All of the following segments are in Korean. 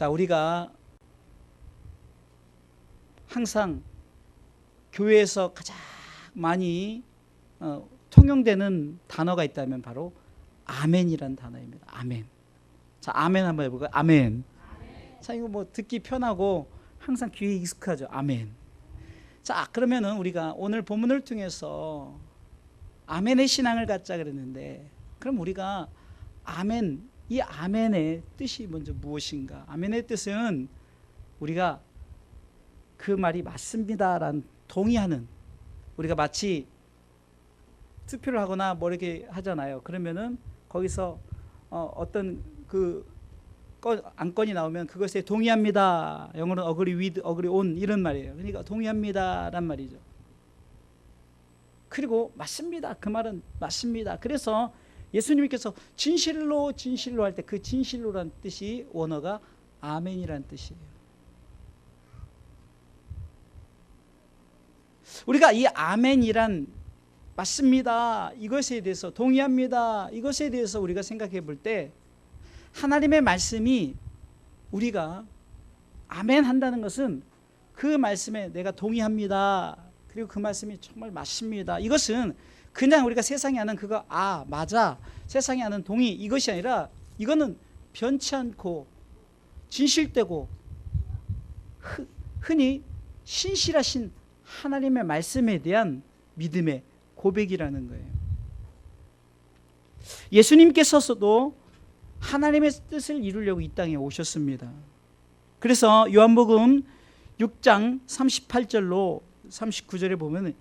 자, 우리가 항상 교회에서 가장 많이 통용되는 단어가 있다면 바로 아멘이라는 단어입니다. 아멘. 자, 아멘 한번 해볼까요? 아멘. 자, 이거 뭐 듣기 편하고 항상 귀에 익숙하죠. 아멘. 자, 그러면은 우리가 오늘 본문을 통해서 아멘의 신앙을 갖자 그랬는데, 그럼 우리가 아멘, 이 아멘의 뜻이 먼저 무엇인가? 아멘의 뜻은 우리가 그 말이 맞습니다라는 동의하는, 우리가 마치 투표를 하거나 뭐 이렇게 하잖아요. 그러면은 거기서 어떤 그 안건이 나오면 그것에 동의합니다. 영어로는 agree with, agree on 이런 말이에요. 그러니까 동의합니다란 말이죠. 그리고 맞습니다. 그 말은 맞습니다. 그래서 예수님께서 진실로 진실로 할 때 그 진실로란 뜻이 원어가 아멘이란 뜻이에요. 우리가 이 아멘이란 맞습니다, 이것에 대해서 동의합니다, 이것에 대해서 우리가 생각해 볼 때 하나님의 말씀이 우리가 아멘 한다는 것은 그 말씀에 내가 동의합니다, 그리고 그 말씀이 정말 맞습니다, 이것은 그냥 우리가 세상에 아는 그거 맞아, 세상에 아는 동의, 이것이 아니라 이거는 변치 않고 진실되고 흔히 신실하신 하나님의 말씀에 대한 믿음의 고백이라는 거예요. 예수님께서도 하나님의 뜻을 이루려고 이 땅에 오셨습니다. 그래서 요한복음 6장 38절로 39절에 보면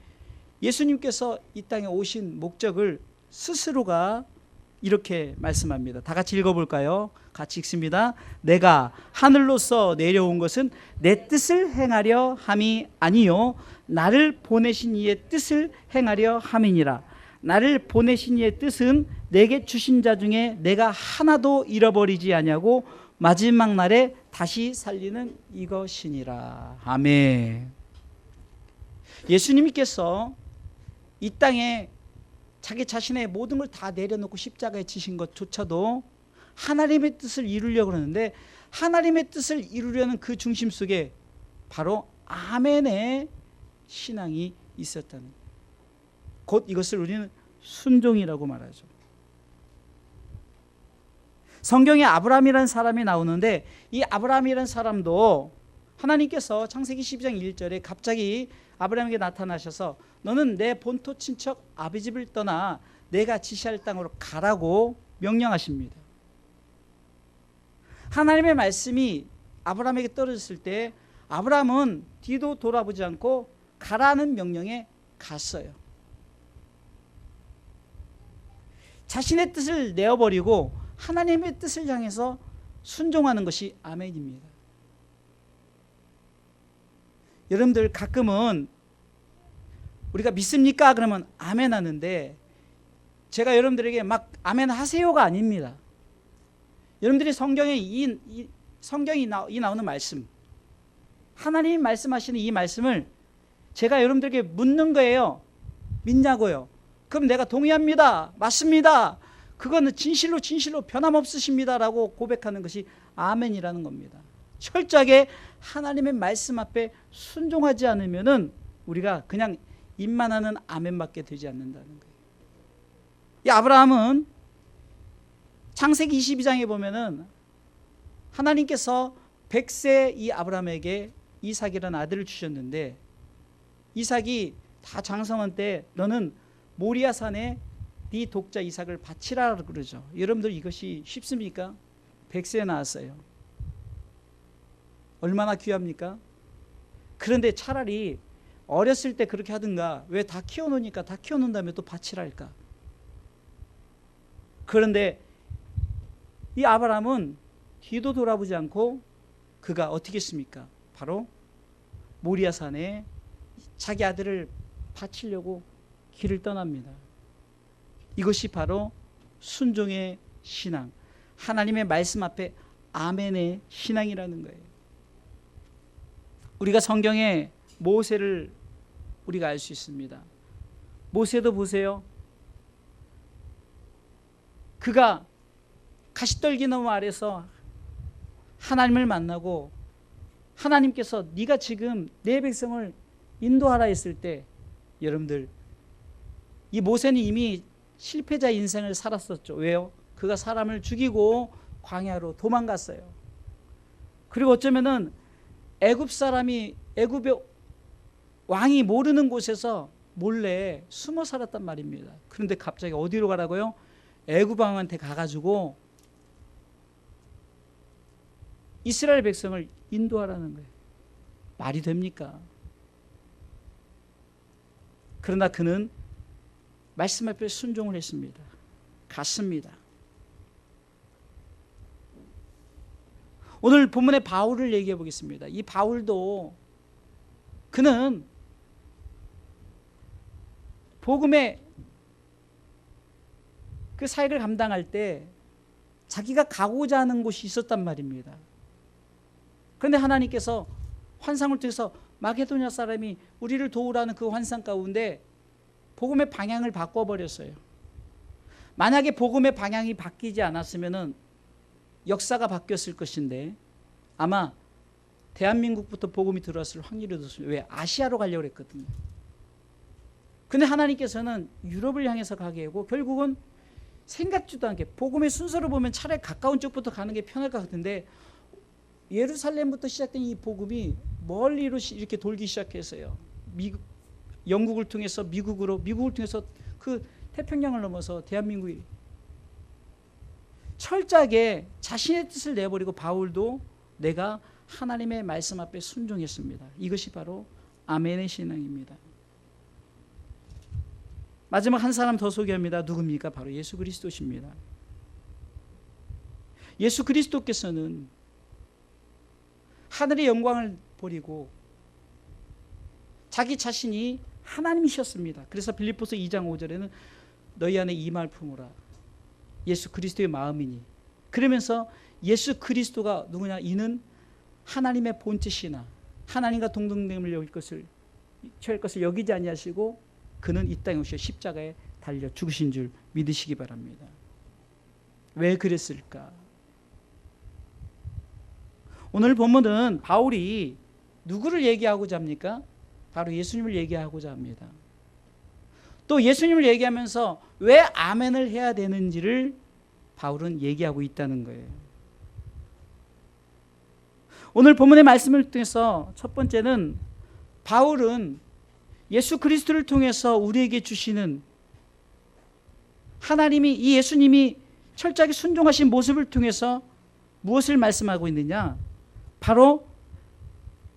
예수님께서 이 땅에 오신 목적을 스스로가 이렇게 말씀합니다. 다 같이 읽어볼까요? 같이 읽습니다. 내가 하늘로서 내려온 것은 내 뜻을 행하려 함이 아니요 나를 보내신 이의 뜻을 행하려 함이니라. 나를 보내신 이의 뜻은 내게 주신 자 중에 내가 하나도 잃어버리지 아니하고 마지막 날에 다시 살리는 이것이니라. 아멘. 예수님께서 이 땅에 자기 자신의 모든 걸 다 내려놓고 십자가에 지신 것조차도 하나님의 뜻을 이루려고 하는데, 하나님의 뜻을 이루려는 그 중심 속에 바로 아멘의 신앙이 있었다는 거예요. 곧 이것을 우리는 순종이라고 말하죠. 성경에 아브라함이라는 사람이 나오는데, 이 아브라함이라는 사람도 하나님께서 창세기 12장 1절에 갑자기 아브라함에게 나타나셔서 너는 내 본토 친척 아비 집을 떠나 내가 지시할 땅으로 가라고 명령하십니다. 하나님의 말씀이 아브라함에게 떨어졌을 때 아브라함은 뒤도 돌아보지 않고 가라는 명령에 갔어요. 자신의 뜻을 내어버리고 하나님의 뜻을 향해서 순종하는 것이 아멘입니다. 여러분들 가끔은 우리가 믿습니까? 그러면 아멘 하는데, 제가 여러분들에게 막 아멘 하세요가 아닙니다. 여러분들이 성경에 성경이 나오는 말씀, 하나님이 말씀하시는 이 말씀을 제가 여러분들에게 묻는 거예요. 믿냐고요? 그럼 내가 동의합니다, 맞습니다, 그거는 진실로 변함없으십니다라고 고백하는 것이 아멘이라는 겁니다. 철저하게 하나님의 말씀 앞에 순종하지 않으면은 우리가 그냥 입만 하는 아멘밖에 되지 않는다는 거예요. 이 아브라함은 창세기 22장에 보면은 하나님께서 100세 이 아브라함에게 이삭이라는 아들을 주셨는데, 이삭이 다 장성한 때 너는 모리아 산에 네 독자 이삭을 바치라 그러죠. 여러분들 이것이 쉽습니까? 100세에 나왔어요. 얼마나 귀합니까? 그런데 차라리 어렸을 때 그렇게 하든가, 왜 다 키워놓으니까 다 키워놓은 다음에 또 바치라 할까? 그런데 이 아브라함은 뒤도 돌아보지 않고 그가 어떻게 했습니까? 바로 모리아 산에 자기 아들을 바치려고 길을 떠납니다. 이것이 바로 순종의 신앙, 하나님의 말씀 앞에 아멘의 신앙이라는 거예요. 우리가 성경에 모세를 우리가 알 수 있습니다. 모세도 보세요. 그가 가시떨기 나무 아래서 하나님을 만나고 하나님께서 네가 지금 내 백성을 인도하라 했을 때 여러분들 이 모세는 이미 실패자 인생을 살았었죠. 왜요? 그가 사람을 죽이고 광야로 도망갔어요. 그리고 어쩌면은 애굽 사람이 애굽의 왕이 모르는 곳에서 몰래 숨어 살았단 말입니다. 그런데 갑자기 어디로 가라고요? 애굽 왕한테 가가지고 이스라엘 백성을 인도하라는 거예요. 말이 됩니까? 그러나 그는 말씀 앞에 순종을 했습니다. 갔습니다. 오늘 본문의 바울을 얘기해 보겠습니다. 이 바울도 그는 복음의 그 사역을 감당할 때 자기가 가고자 하는 곳이 있었단 말입니다. 그런데 하나님께서 환상을 통해서 마게도냐 사람이 우리를 도우라는 그 환상 가운데 복음의 방향을 바꿔버렸어요. 만약에 복음의 방향이 바뀌지 않았으면 역사가 바뀌었을 것인데 아마 대한민국부터 복음이 들어왔을 확률이 높습니다. 왜? 아시아로 가려고 했거든요. 근데 하나님께서는 유럽을 향해서 가게 하고 결국은 생각지도 않게 복음의 순서를 보면 차라리 가까운 쪽부터 가는 게 편할 것 같은데 예루살렘부터 시작된 이 복음이 멀리로 이렇게 돌기 시작했어요. 영국을 통해서 미국을 통해서 그 태평양을 넘어서 대한민국이 철저하게 자신의 뜻을 내버리고 바울도 내가 하나님의 말씀 앞에 순종했습니다. 이것이 바로 아멘의 신앙입니다. 마지막 한 사람 더 소개합니다. 누굽니까? 바로 예수 그리스도십니다. 예수 그리스도께서는 하늘의 영광을 버리고 자기 자신이 하나님이셨습니다. 그래서 빌립보서 2장 5절에는 너희 안에 이 말 품으라. 예수 그리스도의 마음이니. 그러면서 예수 그리스도가 누구냐? 이는 하나님의 본체시나 하나님과 동등됨을 취할 것을 여기지 아니하시고 그는 이 땅에 오셔 십자가에 달려 죽으신 줄 믿으시기 바랍니다. 왜 그랬을까? 오늘 본문은 바울이 누구를 얘기하고자 합니까? 바로 예수님을 얘기하고자 합니다. 또 예수님을 얘기하면서 왜 아멘을 해야 되는지를 바울은 얘기하고 있다는 거예요. 오늘 본문의 말씀을 통해서 첫 번째는 바울은 예수 그리스도를 통해서 우리에게 주시는 하나님이 이 예수님이 철저하게 순종하신 모습을 통해서 무엇을 말씀하고 있느냐? 바로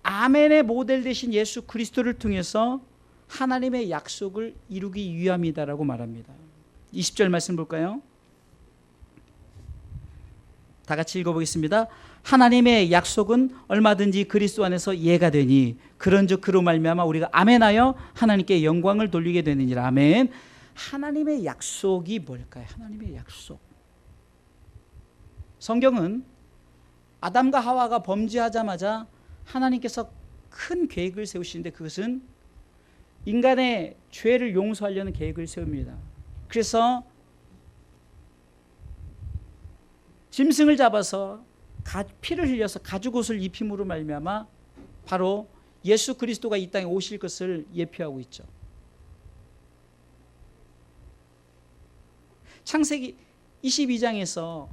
아멘의 모델 되신 예수 그리스도를 통해서 하나님의 약속을 이루기 위함이다라고 말합니다. 20절 말씀 볼까요? 다 같이 읽어보겠습니다. 하나님의 약속은 얼마든지 그리스도 안에서 예가 되니 그런즉 그로 말미암아 우리가 아멘하여 하나님께 영광을 돌리게 되느니라. 아멘. 하나님의 약속이 뭘까요? 하나님의 약속. 성경은 아담과 하와가 범죄하자마자 하나님께서 큰 계획을 세우시는데 그것은 인간의 죄를 용서하려는 계획을 세웁니다. 그래서 짐승을 잡아서 피를 흘려서 가죽옷을 입힘으로 말미암아 바로 예수 그리스도가 이 땅에 오실 것을 예표하고 있죠. 창세기 22장에서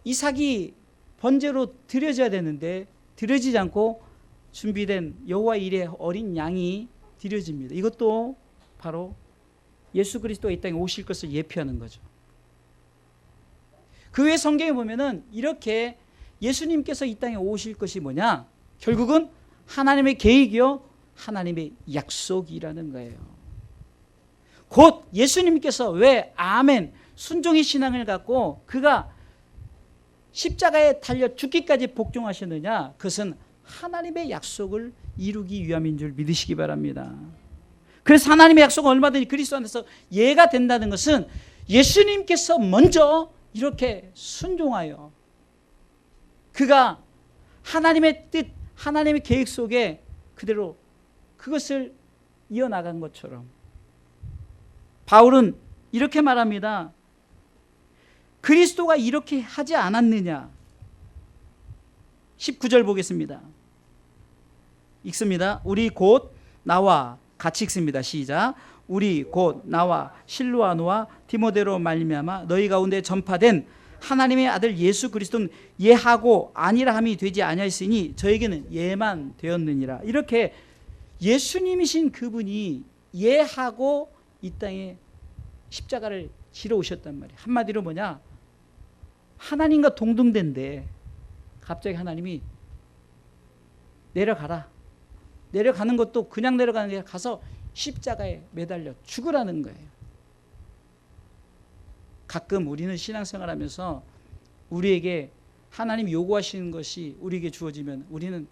이삭이 번제로 드려져야 되는데 드려지지 않고 준비된 여호와 일의 어린 양이 드려집니다. 이것도 바로 예수 그리스도가 이 땅에 오실 것을 예표하는 거죠. 그 외에 성경에 보면은 이렇게 예수님께서 이 땅에 오실 것이 뭐냐? 결국은 하나님의 계획이요 하나님의 약속이라는 거예요. 곧 예수님께서 왜 아멘 순종의 신앙을 갖고 그가 십자가에 달려 죽기까지 복종하셨느냐? 그것은 하나님의 약속을 이루기 위함인 줄 믿으시기 바랍니다. 그래서 하나님의 약속은 얼마든지 그리스도 안에서 예가 된다는 것은 예수님께서 먼저 이렇게 순종하여 그가 하나님의 뜻, 하나님의 계획 속에 그대로 그것을 이어나간 것처럼 바울은 이렇게 말합니다. 그리스도가 이렇게 하지 않았느냐. 19절 보겠습니다. 읽습니다. 우리 곧 나와, 같이 읽습니다. 시작. 우리 곧 나와 실루아노와 디모데로 말미암아 너희 가운데 전파된 하나님의 아들 예수 그리스도는 예하고 아니라 함이 되지 아니하였으니 저에게는 예만 되었느니라. 이렇게 예수님이신 그분이 예하고 이 땅에 십자가를 지러 오셨단 말이에요. 한마디로 뭐냐, 하나님과 동등된데 갑자기 하나님이 내려가라. 내려가는 것도 그냥 내려가는 게 아니라 가서 십자가에 매달려 죽으라는 거예요. 가끔 우리는 신앙생활하면서 우리에게 하나님 요구하시는 것이 우리에게 주어지면 우리는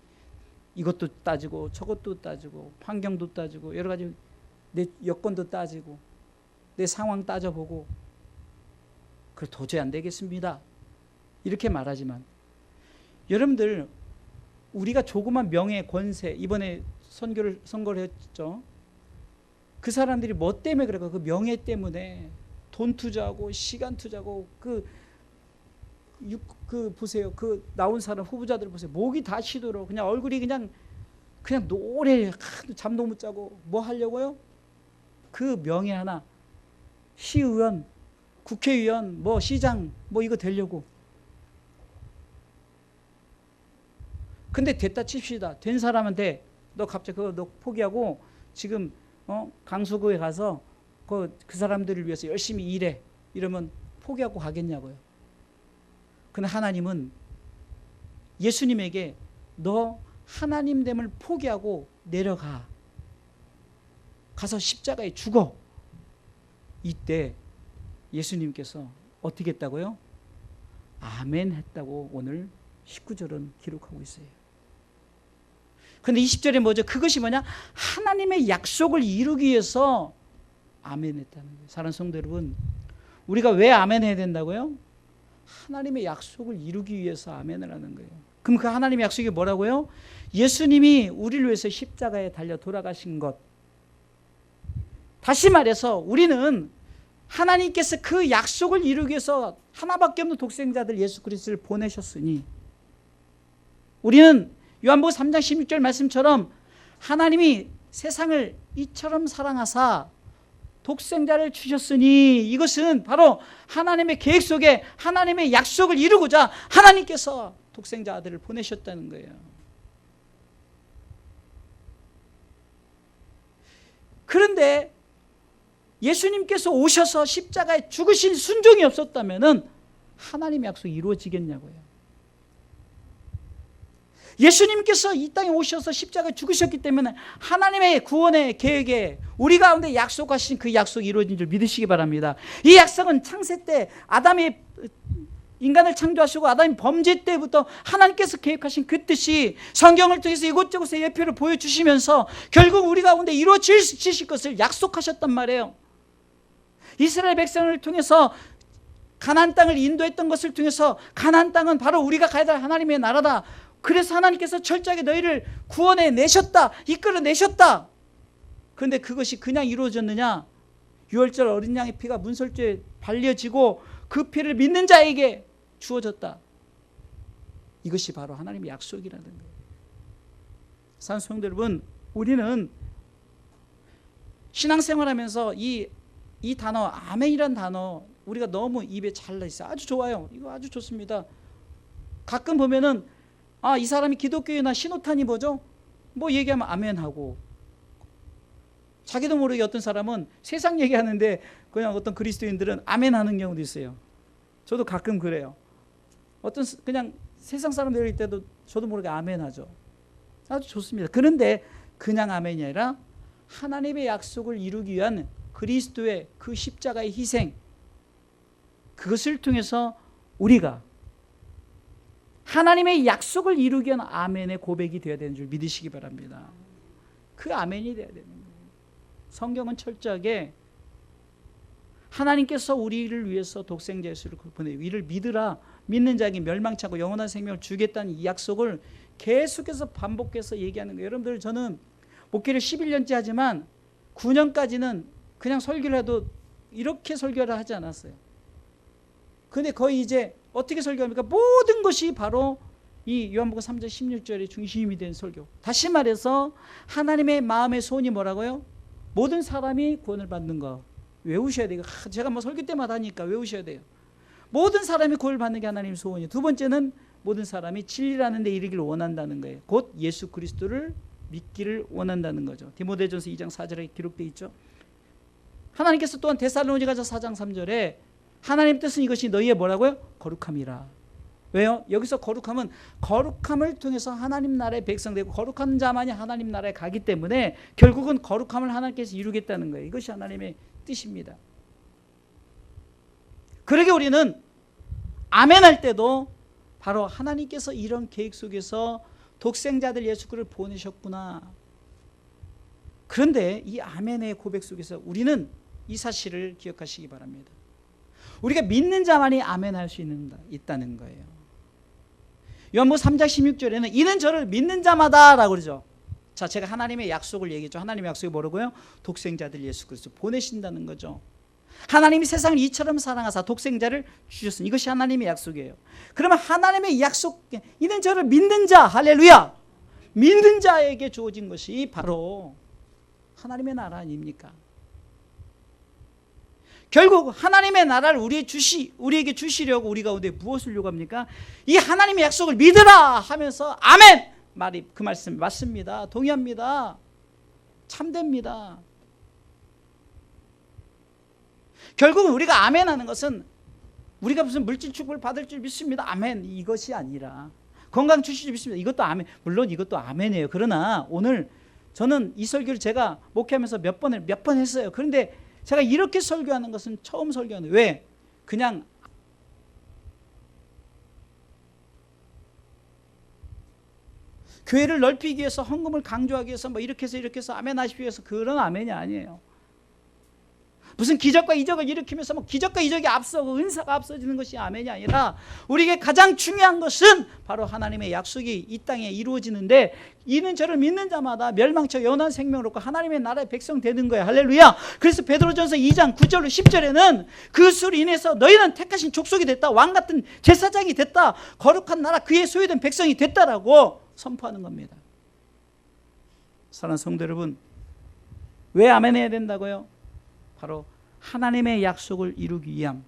이것도 따지고 저것도 따지고 환경도 따지고 여러 가지 내 여건도 따지고 내 상황 따져보고 그래 도저히 안 되겠습니다. 이렇게 말하지만 여러분들 우리가 조그만 명예 권세 이번에 선거를 했죠. 그 사람들이 뭐 때문에 그럴까? 그 명예 때문에 돈 투자하고 시간 투자하고 그 보세요. 그 나온 사람 후보자들 보세요. 목이 다 쉬도록 그냥 얼굴이 그냥 노래 잠도 못 자고 뭐 하려고요? 그 명예 하나 시의원, 국회의원, 뭐 시장 뭐 이거 되려고. 근데 됐다 칩시다. 된 사람한테 너 갑자기 그거 너 포기하고 지금 강서구에 가서 그 사람들을 위해서 열심히 일해. 이러면 포기하고 가겠냐고요. 근데 하나님은 예수님에게 너 하나님됨을 포기하고 내려가. 가서 십자가에 죽어. 이때 예수님께서 어떻게 했다고요? 아멘 했다고 오늘 19절은 기록하고 있어요. 그런데 20절에 뭐죠? 그것이 뭐냐? 하나님의 약속을 이루기 위해서 아멘 했다는 거예요. 사랑하는 성도 여러분, 우리가 왜 아멘 해야 된다고요? 하나님의 약속을 이루기 위해서 아멘을 하는 거예요. 그럼 그 하나님의 약속이 뭐라고요? 예수님이 우리를 위해서 십자가에 달려 돌아가신 것. 다시 말해서 우리는 하나님께서 그 약속을 이루기 위해서 하나밖에 없는 독생자들 예수 그리스도를 보내셨으니 우리는 요한복음 3장 16절 말씀처럼 하나님이 세상을 이처럼 사랑하사 독생자를 주셨으니 이것은 바로 하나님의 계획 속에 하나님의 약속을 이루고자 하나님께서 독생자 아들을 보내셨다는 거예요. 그런데 예수님께서 오셔서 십자가에 죽으신 순종이 없었다면 하나님의 약속이 이루어지겠냐고요. 예수님께서 이 땅에 오셔서 십자가에 죽으셨기 때문에 하나님의 구원의 계획에 우리 가운데 약속하신 그 약속이 이루어진 줄 믿으시기 바랍니다. 이 약속은 창세 때 아담이 인간을 창조하시고 아담이 범죄 때부터 하나님께서 계획하신 그 뜻이 성경을 통해서 이곳저곳에 예표를 보여주시면서 결국 우리 가운데 이루어질 것을 약속하셨단 말이에요. 이스라엘 백성을 통해서 가나안 땅을 인도했던 것을 통해서 가나안 땅은 바로 우리가 가야 될 하나님의 나라다. 그래서 하나님께서 철저하게 너희를 구원해 내셨다. 이끌어 내셨다. 그런데 그것이 그냥 이루어졌느냐? 유월절 어린 양의 피가 문설주에 발려지고 그 피를 믿는 자에게 주어졌다. 이것이 바로 하나님의 약속이라는 거예요. 사랑하는 성도 여러분, 우리는 신앙생활하면서 이 단어 아멘이란 단어 우리가 너무 입에 잘 나 있어요. 아주 좋아요. 이거 아주 좋습니다. 가끔 보면은 이 사람이 기독교나 신호탄이 뭐죠? 뭐 얘기하면 아멘하고 자기도 모르게 어떤 사람은 세상 얘기하는데 그냥 어떤 그리스도인들은 아멘하는 경우도 있어요. 저도 가끔 그래요. 그냥 세상 사람들 얘기할 때도 저도 모르게 아멘하죠. 아주 좋습니다. 그런데 그냥 아멘이 아니라 하나님의 약속을 이루기 위한 그리스도의 그 십자가의 희생, 그것을 통해서 우리가 하나님의 약속을 이루기 위한 아멘의 고백이 되어야 되는 줄 믿으시기 바랍니다. 그 아멘이 되어야 되는 거예요. 성경은 철저하게 하나님께서 우리를 위해서 독생자 예수를 보내고 이를 믿으라, 믿는 자에게 멸망치 않고 영원한 생명을 주겠다는 이 약속을 계속해서 반복해서 얘기하는 거예요. 여러분들, 저는 목회를 11년째 하지만 9년까지는 그냥 설교를 해도 이렇게 설교를 하지 않았어요. 근데 거의 이제 어떻게 설교합니까? 모든 것이 바로 이 요한복음 3장 16절의 중심이 된 설교. 다시 말해서 하나님의 마음의 소원이 뭐라고요? 모든 사람이 구원을 받는 거 외우셔야 돼요. 제가 뭐 설교 때마다 하니까 외우셔야 돼요. 모든 사람이 구원을 받는 게 하나님의 소원이에요. 두 번째는 모든 사람이 진리라는 데 이르기를 원한다는 거예요. 곧 예수 그리스도를 믿기를 원한다는 거죠. 디모데전서 2장 4절에 기록되어 있죠. 하나님께서 또한 데살로니가서 4장 3절에 하나님 뜻은 이것이 너희의 뭐라고요? 거룩함이라. 왜요? 여기서 거룩함은 거룩함을 통해서 하나님 나라의 백성되고 거룩한 자만이 하나님 나라에 가기 때문에 결국은 거룩함을 하나님께서 이루겠다는 거예요. 이것이 하나님의 뜻입니다. 그러게 우리는 아멘 할 때도 바로 하나님께서 이런 계획 속에서 독생자들 예수 그리스도를 보내셨구나. 그런데 이 아멘의 고백 속에서 우리는 이 사실을 기억하시기 바랍니다. 우리가 믿는 자만이 아멘할 수 있다는 거예요. 요한복음 3장 16절에는 이는 저를 믿는 자마다라고 그러죠. 자, 제가 하나님의 약속을 얘기했죠. 하나님의 약속이 뭐라고요? 독생자들 예수 그리스도 보내신다는 거죠. 하나님이 세상을 이처럼 사랑하사 독생자를 주셨으니 이것이 하나님의 약속이에요. 그러면 하나님의 약속, 이는 저를 믿는 자, 할렐루야, 믿는 자에게 주어진 것이 바로 하나님의 나라 아닙니까? 결국 하나님의 나라를 우리에게 주시려고 우리 가운데 무엇을 요구합니까? 이 하나님의 약속을 믿으라 하면서 아멘! 말이 그 말씀 맞습니다. 동의합니다. 참됩니다. 결국은 우리가 아멘 하는 것은 우리가 무슨 물질 축복을 받을 줄 믿습니다. 아멘. 이것이 아니라 건강 주실 줄 믿습니다. 이것도 아멘. 물론 이것도 아멘이에요. 그러나 오늘 저는 이 설교를 제가 목회하면서 몇 번 했어요. 그런데 제가 이렇게 설교하는 것은 처음 설교하는. 왜? 그냥 교회를 넓히기 위해서 헌금을 강조하기 위해서 뭐 이렇게 해서 아멘 하십시오 해서 그런 아멘이 아니에요. 무슨 기적과 이적을 일으키면서 뭐 기적과 이적이 앞서고 은사가 앞서지는 것이 아멘이 아니라 우리에게 가장 중요한 것은 바로 하나님의 약속이 이 땅에 이루어지는데 이는 저를 믿는 자마다 멸망치 영원한 생명을 얻고 하나님의 나라의 백성 되는 거예요. 할렐루야. 그래서 베드로전서 2장 9절로 10절에는 그 수로 인해서 너희는 택하신 족속이 됐다. 왕같은 제사장이 됐다. 거룩한 나라 그의 소유된 백성이 됐다라고 선포하는 겁니다. 사랑하는 성도 여러분, 왜 아멘 해야 된다고요? 바로 하나님의 약속을 이루기 위함.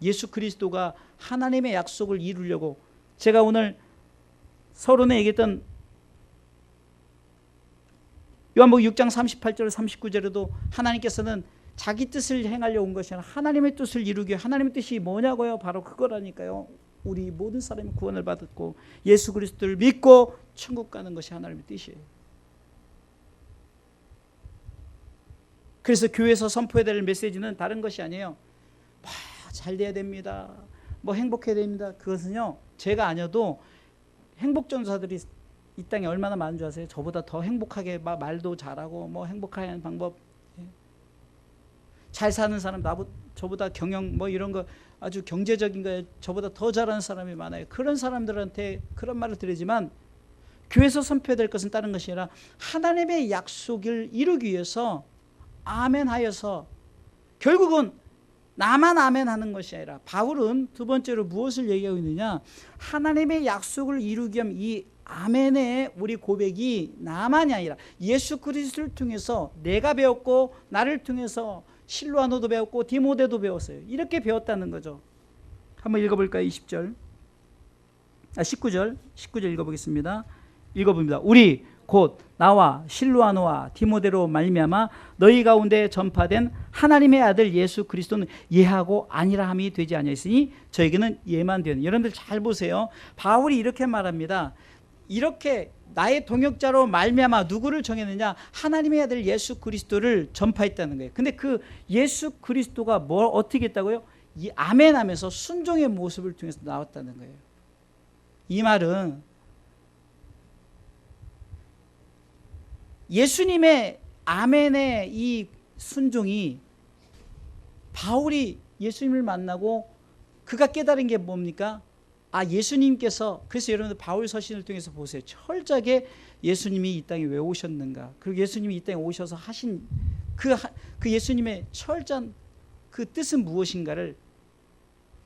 예수 그리스도가 하나님의 약속을 이루려고 제가 오늘 서론에 얘기했던 요한복음 6장 38절 39절에도 하나님께서는 자기 뜻을 행하려 온 것이 아니라 하나님의 뜻을 이루기 위해 하나님의 뜻이 뭐냐고요? 바로 그거라니까요. 우리 모든 사람이 구원을 받았고 예수 그리스도를 믿고 천국 가는 것이 하나님의 뜻이에요. 그래서 교회에서 선포해야 될 메시지는 다른 것이 아니에요. 잘 돼야 됩니다. 뭐 행복해야 됩니다. 그것은요, 제가 아니어도 행복전사들이 이 땅에 얼마나 많은 줄 아세요? 저보다 더 행복하게 말도 잘하고 뭐 행복하게 하는 방법, 잘 사는 사람, 저보다 경영 뭐 이런 거 아주 경제적인 거에 저보다 더 잘하는 사람이 많아요. 그런 사람들한테 그런 말을 드리지만 교회에서 선포해야 될 것은 다른 것이 아니라 하나님의 약속을 이루기 위해서 아멘 하여서 결국은 나만 아멘 하는 것이 아니라 바울은 두 번째로 무엇을 얘기하고 있느냐, 하나님의 약속을 이루기 위한 이 아멘의 우리 고백이 나만이 아니라 예수 그리스도를 통해서 내가 배웠고 나를 통해서 실로아노도 배웠고 디모데도 배웠어요. 이렇게 배웠다는 거죠. 한번 읽어볼까요? 19절 읽어보겠습니다. 읽어봅니다. 우리 곧 나와 실로아노와 디모데로 말미암아 너희 가운데 전파된 하나님의 아들 예수 그리스도는 예하고 아니라함이 되지 아니하였으니 저에게는 예만 되는. 여러분들 잘 보세요. 바울이 이렇게 말합니다. 이렇게 나의 동역자로 말미암아 누구를 정했느냐? 하나님의 아들 예수 그리스도를 전파했다는 거예요. 근데 그 예수 그리스도가 뭘 어떻게 했다고요? 이 아멘하면서 순종의 모습을 통해서 나왔다는 거예요. 이 말은 예수님의 아멘의 이 순종이 바울이 예수님을 만나고 그가 깨달은 게 뭡니까? 예수님께서, 그래서 여러분들 바울 서신을 통해서 보세요. 철저하게 예수님이 이 땅에 왜 오셨는가, 그리고 예수님이 이 땅에 오셔서 하신 그 예수님의 철저한 그 뜻은 무엇인가를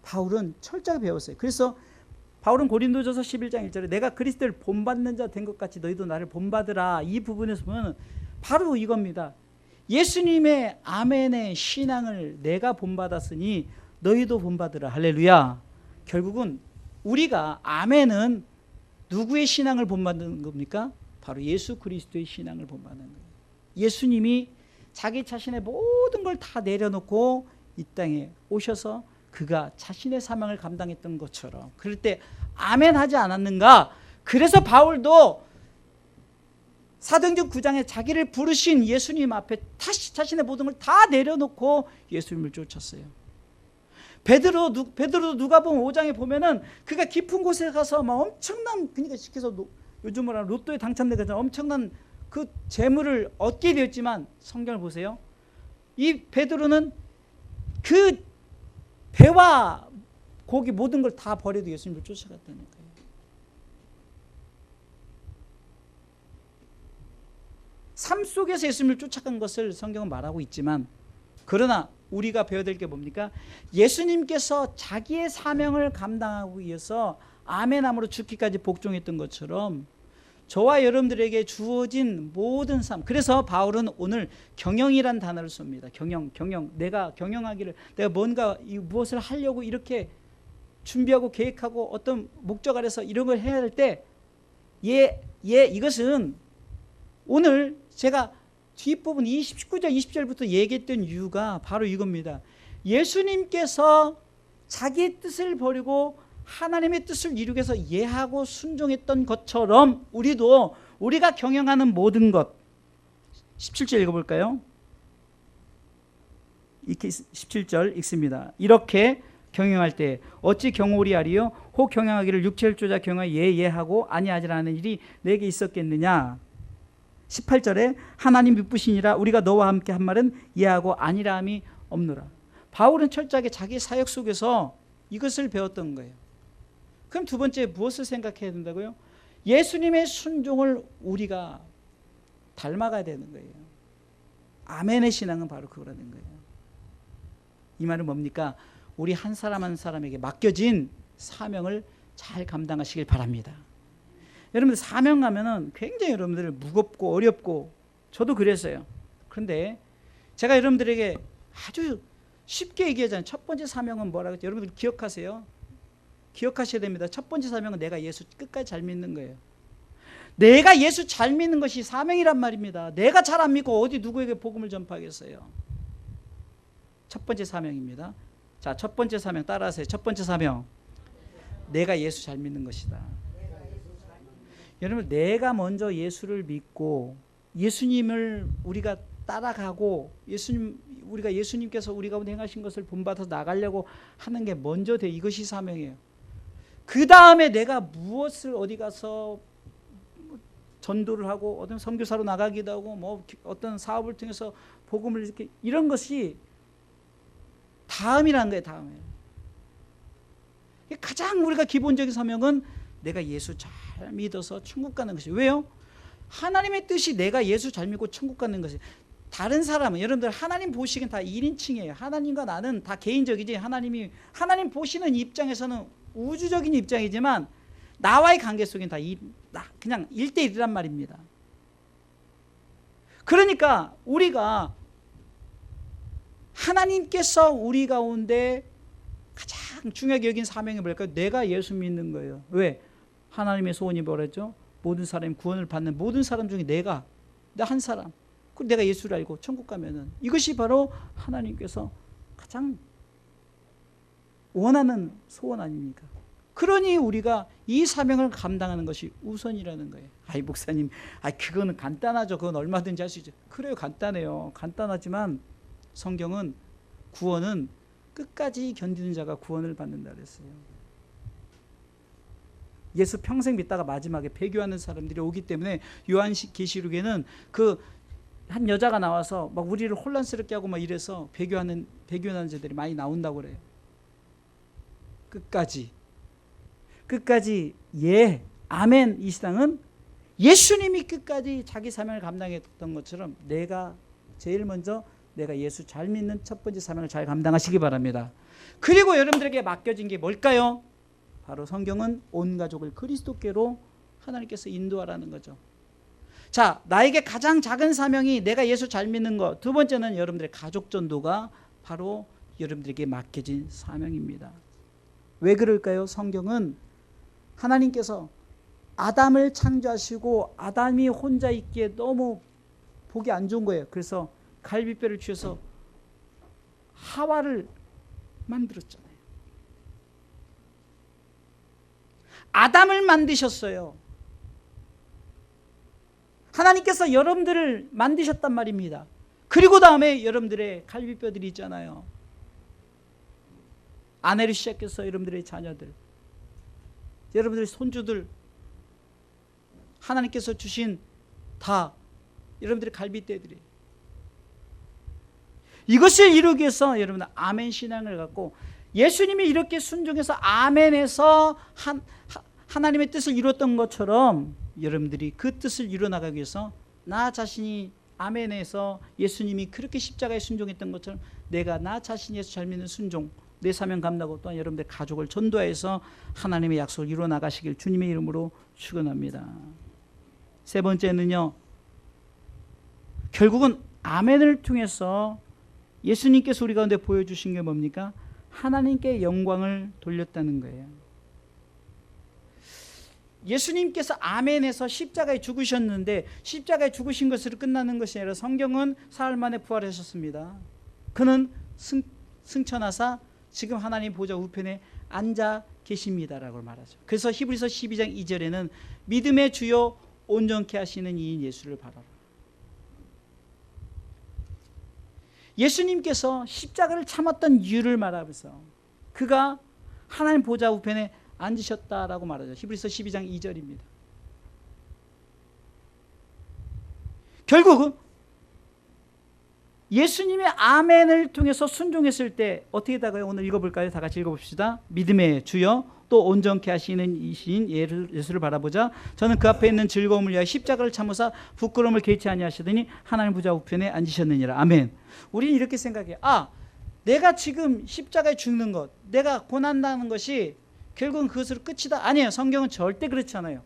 바울은 철저하게 배웠어요. 그래서 바울은 고린도전서 11장 1절에 내가 그리스도를 본받는 자 된 것 같이 너희도 나를 본받으라. 이 부분에서 보면 바로 이겁니다. 예수님의 아멘의 신앙을 내가 본받았으니 너희도 본받으라. 할렐루야. 결국은 우리가 아멘은 누구의 신앙을 본받는 겁니까? 바로 예수 그리스도의 신앙을 본받는 거예요. 예수님이 자기 자신의 모든 걸 다 내려놓고 이 땅에 오셔서 그가 자신의 사명을 감당했던 것처럼 그럴 때 아멘 하지 않았는가? 그래서 바울도 사도행전 9장에 자기를 부르신 예수님 앞에 다시 자신의 모든 걸 다 내려놓고 예수님을 쫓았어요. 베드로도 누가복음 5장에 보면은 그가 깊은 곳에 가서 막 엄청난, 그러니까 시켜서 요즘 뭐라 로또에 당첨돼서 엄청난 그 재물을 얻게 되었지만 성경을 보세요. 이 베드로는 그 배와 고기 모든 걸 다 버려도 예수님을 쫓아갔다는 거예요. 삶 속에서 예수님을 쫓아간 것을 성경은 말하고 있지만 그러나 우리가 배워야 될 게 뭡니까? 예수님께서 자기의 사명을 감당하기 위해서 아멘함으로 죽기까지 복종했던 것처럼 저와 여러분들에게 주어진 모든 삶, 그래서 바울은 오늘 경영이란 단어를 씁니다. 경영. 내가 경영하기를, 내가 뭔가 무엇을 하려고 이렇게 준비하고 계획하고 어떤 목적 아래서 이런 걸 해야 할 때 이것은 오늘 제가 뒷부분 19절 20절부터 얘기했던 이유가 바로 이겁니다. 예수님께서 자기의 뜻을 버리고 하나님의 뜻을 이루기 위해서 예하고 순종했던 것처럼 우리도 우리가 경영하는 모든 것, 17절 읽어볼까요? 17절 읽습니다. 이렇게 경영할 때 어찌 경홀히 하리요? 혹 경영하기를 육체를 쪼자 경영하 예하고 아니하지라 하는 일이 내게 있었겠느냐? 18절에 하나님 미쁘시니라 우리가 너와 함께 한 말은 예하고 아니라 함이 없노라. 바울은 철저하게 자기 사역 속에서 이것을 배웠던 거예요. 그럼 두 번째 무엇을 생각해야 된다고요? 예수님의 순종을 우리가 닮아가야 되는 거예요. 아멘의 신앙은 바로 그거라는 거예요. 이 말은 뭡니까? 우리 한 사람 한 사람에게 맡겨진 사명을 잘 감당하시길 바랍니다. 여러분들 사명 가면은 굉장히 여러분들 무겁고 어렵고 저도 그랬어요. 그런데 제가 여러분들에게 아주 쉽게 얘기하잖아요. 첫 번째 사명은 뭐라고 했죠? 여러분들 기억하세요? 기억하셔야 됩니다. 첫 번째 사명은 내가 예수 끝까지 잘 믿는 거예요. 내가 예수 잘 믿는 것이 사명이란 말입니다. 내가 잘 안 믿고 어디 누구에게 복음을 전파하겠어요? 첫 번째 사명입니다. 자, 첫 번째 사명 따라하세요. 첫 번째 사명, 내가 예수 잘 믿는 것이다. 여러분, 내가 먼저 예수를 믿고 예수님을 우리가 따라가고 우리가 예수님께서 우리 가운데 행하신 것을 본받아서 나가려고 하는 게 먼저 돼. 이것이 사명이에요. 그 다음에 내가 무엇을 어디 가서 전도를 하고 어떤 선교사로 나가기도 하고 뭐 어떤 사업을 통해서 복음을 이렇게 이런 것이 다음이라는 거예요. 다음에 가장 우리가 기본적인 사명은 내가 예수 잘 믿어서 천국 가는 것이. 왜요? 하나님의 뜻이 내가 예수 잘 믿고 천국 가는 것이. 다른 사람은 여러분들 하나님 보시기엔 다 1인칭이에요. 하나님과 나는 다 개인적이지 하나님 보시는 입장에서는 우주적인 입장이지만 나와의 관계 속엔 다 그냥 1대1이란 말입니다. 그러니까 우리가 하나님께서 우리 가운데 가장 중요하게 여긴 사명이 뭘까요? 내가 예수 믿는 거예요. 왜? 하나님의 소원이 뭐랬죠? 모든 사람이 구원을 받는 모든 사람 중에 나 한 사람, 그리고 내가 예수를 알고 천국 가면은 이것이 바로 하나님께서 가장 원하는 소원 아닙니까? 그러니 우리가 이 사명을 감당하는 것이 우선이라는 거예요. 아이 목사님, 그거는 간단하죠. 그건 얼마든지 할 수 있죠. 그래요, 간단해요. 간단하지만 성경은 구원은 끝까지 견디는 자가 구원을 받는다 그랬어요. 예수 평생 믿다가 마지막에 배교하는 사람들이 오기 때문에 요한계시록에는 그 한 여자가 나와서 막 우리를 혼란스럽게 하고 막 이래서 배교하는 자들이 많이 나온다고 그래요. 끝까지 아멘. 이 신앙은 예수님이 끝까지 자기 사명을 감당했던 것처럼 제일 먼저 내가 예수 잘 믿는 첫 번째 사명을 잘 감당하시기 바랍니다. 그리고 여러분들에게 맡겨진 게 뭘까요? 바로 성경은 온 가족을 그리스도께로 하나님께서 인도하라는 거죠. 자, 나에게 가장 작은 사명이 내가 예수 잘 믿는 것. 두 번째는 여러분들의 가족 전도가 바로 여러분들에게 맡겨진 사명입니다. 왜 그럴까요? 성경은 하나님께서 아담을 창조하시고 아담이 혼자 있기에 너무 보기 안 좋은 거예요. 그래서 갈비뼈를 주셔서 하와를 만들었잖아요. 아담을 만드셨어요. 하나님께서 여러분들을 만드셨단 말입니다. 그리고 다음에 여러분들의 갈비뼈들이 있잖아요. 아내를 시작해서 여러분들의 자녀들, 여러분들의 손주들, 하나님께서 주신 다 여러분들의 갈비뼈들이. 이것을 이루기 위해서 여러분은 아멘 신앙을 갖고 예수님이 이렇게 순종해서 아멘에서 하나님의 뜻을 이루었던 것처럼 여러분들이 그 뜻을 이루어나가기 위해서 나 자신이 아멘에서 예수님이 그렇게 십자가에 순종했던 것처럼 내가 나 자신이 예수 잘 믿는 순종, 내 사명 감당하고 또한 여러분들 가족을 전도해서 하나님의 약속을 이루어나가시길 주님의 이름으로 축원합니다. 세 번째는요, 결국은 아멘을 통해서 예수님께서 우리 가운데 보여주신 게 뭡니까? 하나님께 영광을 돌렸다는 거예요. 예수님께서 아멘에서 십자가에 죽으셨는데 십자가에 죽으신 것으로 끝나는 것이 아니라 성경은 사흘 만에 부활하셨습니다. 그는 승천하사 지금 하나님 보좌 우편에 앉아 계십니다라고 말하죠. 그래서 히브리서 12장 2절에는 믿음의 주요 온전케 하시는 이인 예수를 바라라. 예수님께서 십자가를 참았던 이유를 말하면서 그가 하나님 보좌 우편에 앉으셨다라고 말하죠. 히브리서 12장 2절입니다. 결국은 예수님의 아멘을 통해서 순종했을 때 어떻게 다가요? 오늘 읽어볼까요? 다 같이 읽어봅시다. 믿음의 주여 또 온전케 하시는 이신 예수를 바라보자. 저는 그 앞에 있는 즐거움을 위하여 십자가를 참으사 부끄러움을 개치 아니하시더니 하나님 보좌 우편에 앉으셨느니라. 아멘. 우리는 이렇게 생각해요. 내가 지금 십자가에 죽는 것, 내가 고난당하는 것이 결국은 그것으로 끝이다. 아니에요. 성경은 절대 그렇지 않아요.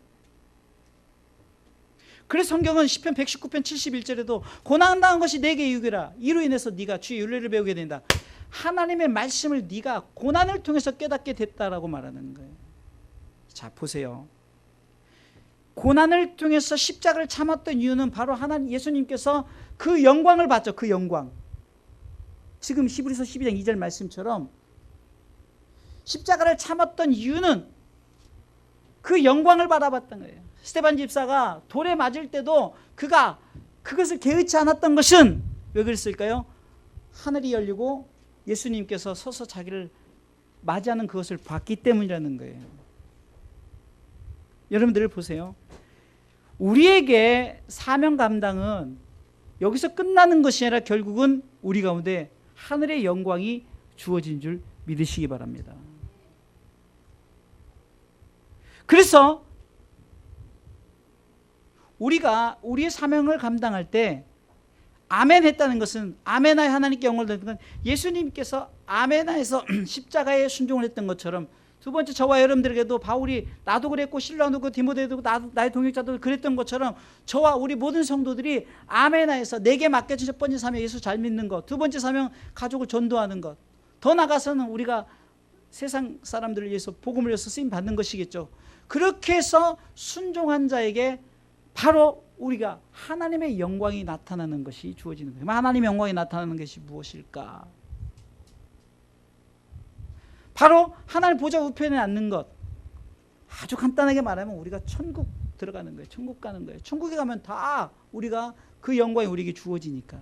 그래서 성경은 시편 119편 71절에도 고난당한 것이 내게 유익이라. 이로 인해서 네가 주의 윤례를 배우게 된다. 하나님의 말씀을 네가 고난을 통해서 깨닫게 됐다라고 말하는 거예요. 자, 보세요. 고난을 통해서 십자가를 참았던 이유는 바로 하나님 예수님께서 그 영광을 봤죠. 그 영광. 지금 히브리서 12장 2절 말씀처럼 십자가를 참았던 이유는 그 영광을 바라봤던 거예요. 스데반 집사가 돌에 맞을 때도 그가 그것을 개의치 않았던 것은 왜 그랬을까요? 하늘이 열리고 예수님께서 서서 자기를 맞이하는 그것을 봤기 때문이라는 거예요. 여러분들 보세요. 우리에게 사명 감당은 여기서 끝나는 것이 아니라 결국은 우리 가운데 하늘의 영광이 주어진 줄 믿으시기 바랍니다. 그래서 우리가 우리의 사명을 감당할 때 아멘 했다는 것은 아멘하에 하나님께 영광을 돌리는 건 예수님께서 아멘하에서 십자가에 순종을 했던 것처럼 두 번째 저와 여러분들에게도 바울이 나도 그랬고 실로도 그랬고 디모데도 그랬고 나의 동역자도 그랬던 것처럼 저와 우리 모든 성도들이 아멘하에서 내게 맡겨진 첫 번째 사명 예수 잘 믿는 것, 두 번째 사명 가족을 전도하는 것, 더 나아가서는 우리가 세상 사람들을 위해서 복음을 위해서 쓰임 받는 것이겠죠. 그렇게 해서 순종한 자에게 바로 우리가 하나님의 영광이 나타나는 것이 주어지는 거예요. 하나님의 영광이 나타나는 것이 무엇일까? 바로 하나님 보좌 우편에 앉는 것. 아주 간단하게 말하면 우리가 천국 들어가는 거예요. 천국 가는 거예요. 천국에 가면 다 우리가 그 영광이 우리에게 주어지니까.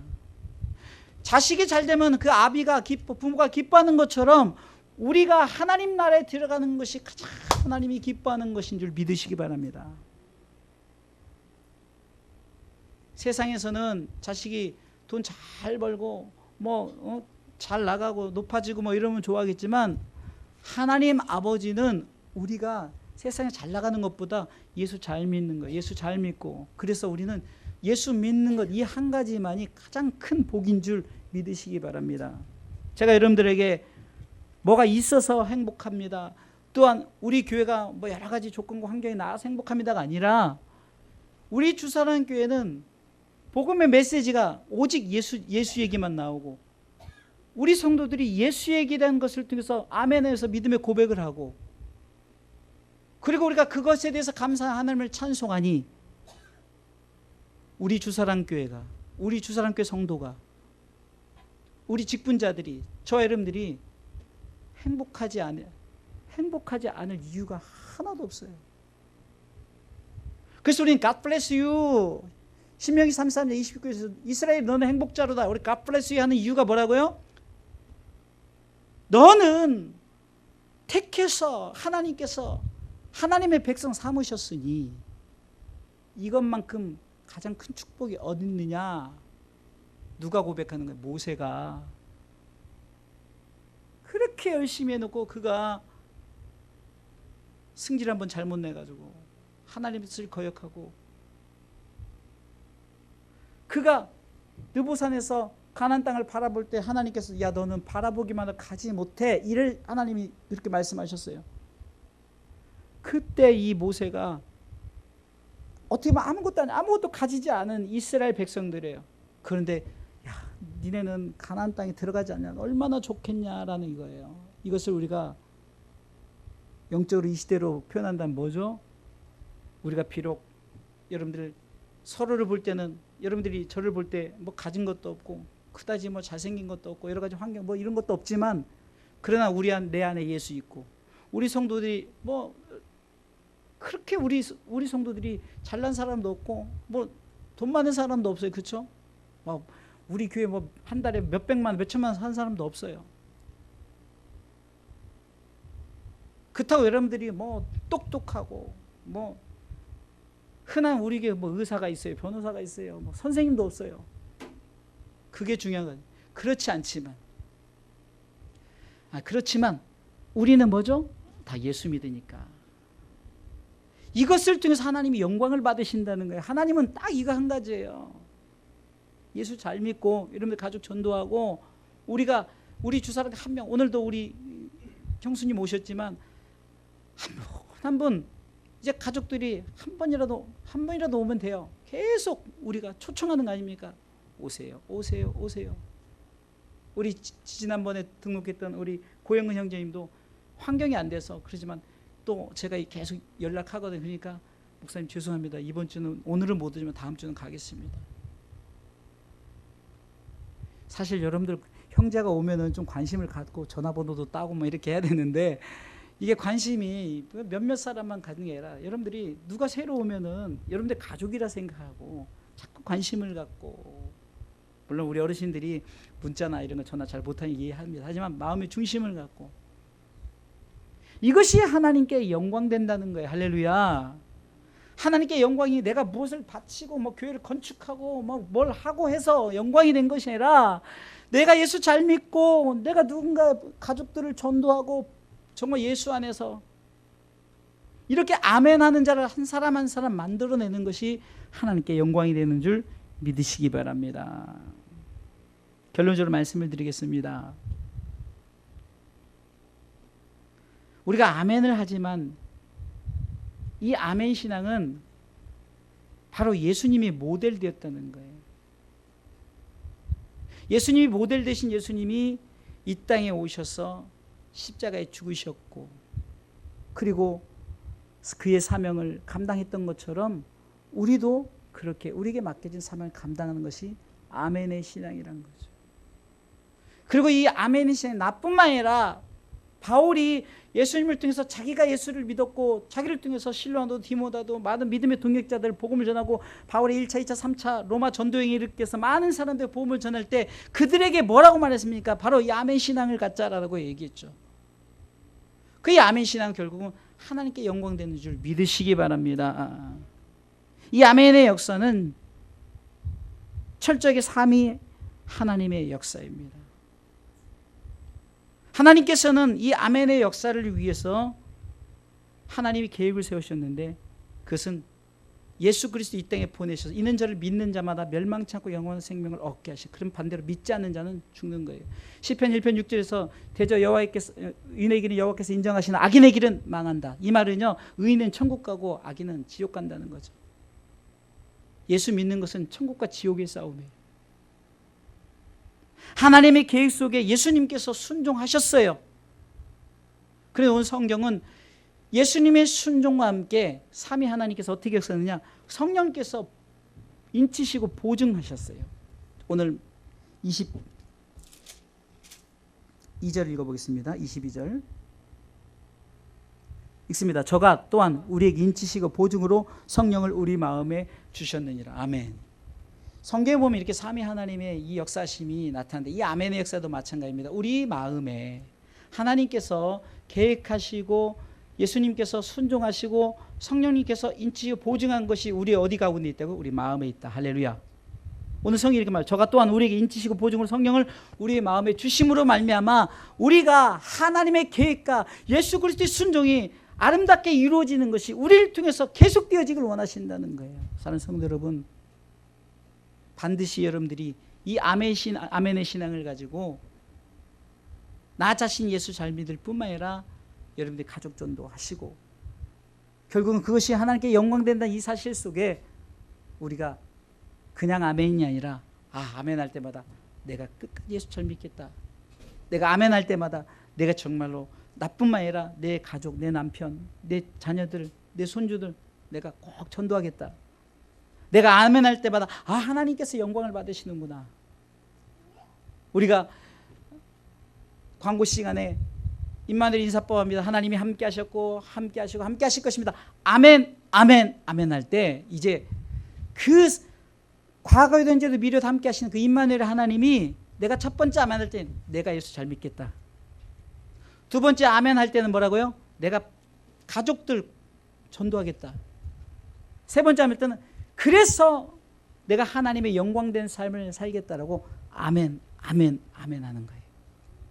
자식이 잘 되면 그 아비가 기뻐, 부모가 기뻐하는 것처럼 우리가 하나님 나라에 들어가는 것이 가장 하나님이 기뻐하는 것인 줄 믿으시기 바랍니다. 세상에서는 자식이 돈 잘 벌고 잘 나가고 높아지고 이러면 좋아하겠지만 하나님 아버지는 우리가 세상에 잘 나가는 것보다 예수 잘 믿는 거, 예수 잘 믿고 그래서 우리는 예수 믿는 것 이 한 가지만이 가장 큰 복인 줄 믿으시기 바랍니다. 제가 여러분들에게 뭐가 있어서 행복합니다. 또한 우리 교회가 뭐 여러 가지 조건과 환경이 나아서 행복합니다가 아니라 우리 주사랑 교회는 복음의 메시지가 오직 예수 얘기만 나오고 우리 성도들이 예수 얘기라는 것을 통해서 아멘에서 믿음의 고백을 하고 그리고 우리가 그것에 대해서 감사한 하나님을 찬송하니 우리 주사랑 교회가 우리 주사랑 교회 성도가 우리 직분자들이 저 여러분들이 행복하지 않을 이유가 하나도 없어요. 그래서 우리는 God bless you 신명기 33장 29절에서 이스라엘 너는 행복자로다. 우리 God bless you 하는 이유가 뭐라고요? 너는 택해서 하나님께서 하나님의 백성 삼으셨으니 이것만큼 가장 큰 축복이 어디 있느냐. 누가 고백하는 거예요? 모세가 그렇게 열심히 해놓고 그가 승질 한번 잘못 내가지고 하나님의 뜻을 거역하고 그가 느보산에서 가나안 땅을 바라볼 때 하나님께서 야 너는 바라보기만 하고 가지 못해 이를 하나님이 그렇게 말씀하셨어요. 그때 이 모세가 어떻게 보면 아무것도 가지지 않은 이스라엘 백성들이에요. 그런데 야 니네는 가나안 땅에 들어가지 않냐 얼마나 좋겠냐라는 이거예요. 이것을 우리가 영적으로 이 시대로 표현한다면 뭐죠? 우리가 비록 여러분들 서로를 볼 때는 여러분들이 저를 볼 때 뭐 가진 것도 없고 그다지 뭐 잘생긴 것도 없고 여러 가지 환경 뭐 이런 것도 없지만 그러나 내 안에 예수 있고 우리 성도들이 뭐 그렇게 우리 성도들이 잘난 사람도 없고 뭐 돈 많은 사람도 없어요. 그렇죠? 뭐 우리 교회 뭐 한 달에 몇백만 몇천만 원 한 사람도 없어요. 그렇다고 여러분들이 뭐 똑똑하고 뭐 흔한 우리 교회 뭐 의사가 있어요. 변호사가 있어요. 뭐 선생님도 없어요. 그게 중요한 거예요. 그렇지만 우리는 뭐죠? 다 예수 믿으니까. 이것을 통해서 하나님이 영광을 받으신다는 거예요. 하나님은 딱 이거 한 가지예요. 예수 잘 믿고 여러분들 가족 전도하고 우리 주사람 한 명 오늘도 우리 형수님 오셨지만 한 분 이제 가족들이 한 번이라도 오면 돼요. 계속 우리가 초청하는 거 아닙니까? 오세요. 우리 지난번에 등록했던 우리 고영은 형제님도 환경이 안 돼서 그러지만 또 제가 계속 연락하거든요. 그러니까 목사님 죄송합니다. 이번 주는 오늘은 못 오지만 다음 주는 가겠습니다. 사실 여러분들 형제가 오면은 좀 관심을 갖고 전화번호도 따고 뭐 이렇게 해야 되는데 이게 관심이 몇몇 사람만 갖는 게 아니라 여러분들이 누가 새로 오면은 여러분들 가족이라 생각하고 자꾸 관심을 갖고 물론 우리 어르신들이 문자나 이런 거 전화 잘 못하니 이해합니다. 하지만 마음의 중심을 갖고 이것이 하나님께 영광된다는 거예요. 할렐루야. 하나님께 영광이 내가 무엇을 바치고 뭐 교회를 건축하고 뭐 뭘 하고 해서 영광이 된 것이 아니라 내가 예수 잘 믿고 내가 누군가 가족들을 전도하고 정말 예수 안에서 이렇게 아멘하는 자를 한 사람 한 사람 만들어내는 것이 하나님께 영광이 되는 줄 믿으시기 바랍니다. 결론적으로 말씀을 드리겠습니다. 우리가 아멘을 하지만 이 아멘 신앙은 바로 예수님이 모델 되었다는 거예요. 예수님이 모델 되신 예수님이 이 땅에 오셔서 십자가에 죽으셨고 그리고 그의 사명을 감당했던 것처럼 우리도 그렇게 우리에게 맡겨진 사명을 감당하는 것이 아멘의 신앙이라는 거죠. 그리고 이 아멘의 신앙이 나뿐만 아니라 바울이 예수님을 통해서 자기가 예수를 믿었고 자기를 통해서 실로아도 디모다도 많은 믿음의 동역자들 복음을 전하고 바울이 1차, 2차, 3차 로마 전도행이 일으켜서 많은 사람들 복음을 전할 때 그들에게 뭐라고 말했습니까? 바로 이 아멘 신앙을 갖자라고 얘기했죠. 그 이 아멘 신앙은 결국은 하나님께 영광되는 줄 믿으시기 바랍니다. 이 아멘의 역사는 철저하게 삼위 하나님의 역사입니다. 하나님께서는 이 아멘의 역사를 위해서 하나님이 계획을 세우셨는데 그것은 예수 그리스도 이 땅에 보내셔서 이는 저를 믿는 자마다 멸망치 않고 영원한 생명을 얻게 하시. 그럼 반대로 믿지 않는 자는 죽는 거예요. 시편 1편 6절에서 대저 여호와께서 의인의 길은 여호와께서 인정하시나 악인의 길은 망한다. 이 말은요, 의인은 천국 가고 악인은 지옥 간다는 거죠. 예수 믿는 것은 천국과 지옥의 싸움이에요. 하나님의 계획 속에 예수님께서 순종하셨어요. 그래서 오늘 성경은 예수님의 순종과 함께 삼위 하나님께서 어떻게 역사하느냐, 성령께서 인치시고 보증하셨어요. 오늘 22절 읽어보겠습니다. 22절 읽습니다. 저가 또한 우리에게 인치시고 보증으로 성령을 우리 마음에 주셨느니라. 아멘. 성경에 보면 이렇게 삼위 하나님의 이 역사심이 나타나는데, 이 아멘의 역사도 마찬가지입니다. 우리 마음에 하나님께서 계획하시고 예수님께서 순종하시고 성령님께서 인치시고 보증한 것이 우리 어디 가운데 있다고? 우리 마음에 있다. 할렐루야. 오늘 성경이 이렇게 말해요. 저가 또한 우리에게 인치시고 보증으로 성령을 우리의 마음에 주심으로 말미암아 우리가 하나님의 계획과 예수 그리스도의 순종이 아름답게 이루어지는 것이 우리를 통해서 계속되어지길 원하신다는 거예요. 사랑하는 성도 여러분, 반드시 여러분들이 이 아멘의 신앙을 가지고 나 자신 예수 잘 믿을 뿐만 아니라 여러분들이 가족 전도하시고, 결국은 그것이 하나님께 영광된다는 이 사실 속에 우리가 그냥 아멘이 아니라, 아멘 할 때마다 내가 끝까지 예수 잘 믿겠다, 내가 아멘 할 때마다 내가 정말로 나뿐만 아니라 내 가족, 내 남편, 내 자녀들, 내 손주들 내가 꼭 전도하겠다, 내가 아멘 할 때마다 하나님께서 영광을 받으시는구나. 우리가 광고 시간에 임마누엘 인사법합니다. 하나님이 함께 하셨고 함께 하시고 함께 하실 것입니다. 아멘, 아멘, 아멘 할 때 이제 그 과거에도 현재도 미래도 함께 하시는 그 임마누엘 하나님이, 내가 첫 번째 아멘 할 때 내가 예수 잘 믿겠다. 두 번째 아멘 할 때는 뭐라고요? 내가 가족들 전도하겠다. 세 번째 아멘 할 때는 그래서 내가 하나님의 영광된 삶을 살겠다라고 아멘, 아멘, 아멘 하는 거예요.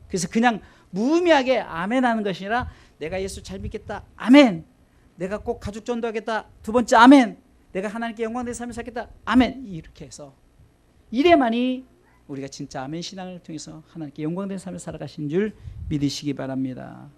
그래서 그냥 무의미하게 아멘 하는 것이 아니라 내가 예수 잘 믿겠다. 아멘. 내가 꼭 가족 전도하겠다. 두 번째 아멘. 내가 하나님께 영광된 삶을 살겠다. 아멘. 이렇게 해서 이래만이 우리가 진짜 아멘 신앙을 통해서 하나님께 영광된 삶을 살아가신 줄 믿으시기 바랍니다.